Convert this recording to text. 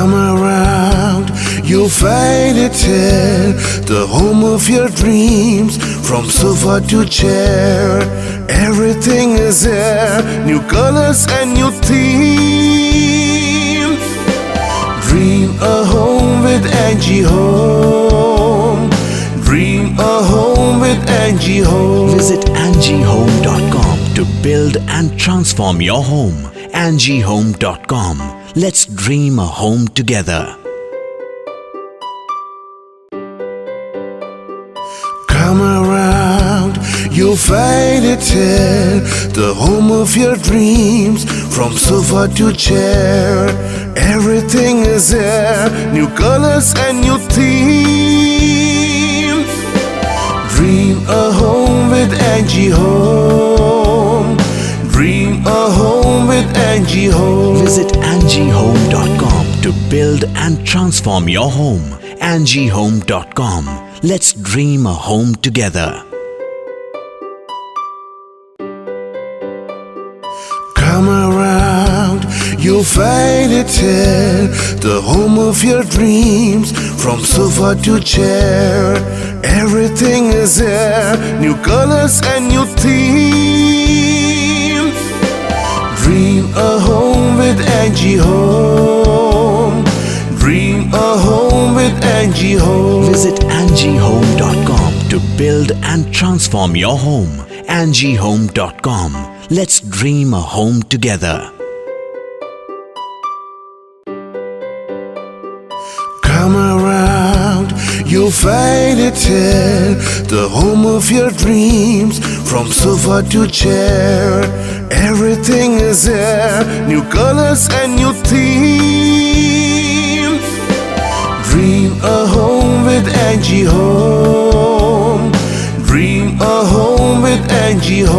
Come around, you'll find it here, the home of your dreams. From sofa to chair, everything is there. New colors and new themes. Dream a home with Angie Home. Dream a home with Angie Home. Visit AngieHome.com to build and transform your home. AngieHome.com. Let's dream a home together. Come around, you'll find it here, the home of your dreams. From sofa to chair, everything is there. New colors and new themes. Dream a home with Angie Home. Dream a home with Angie Home. Visit AngieHome.com to build and transform your home. AngieHome.com. Let's dream a home together. Come around, you'll find it here, the home of your dreams. From sofa to chair, everything is there. New colors and new themes. Dream a home with Angie Home. Dream a home with Angie Home. Visit AngieHome.com to build and transform your home. AngieHome.com. Let's dream a home together. Come around, you'll find it here, the home of your dreams. From sofa to chair, everything is there. New colors and new themes. Dream a home with Angie Home. Dream a home with Angie Home.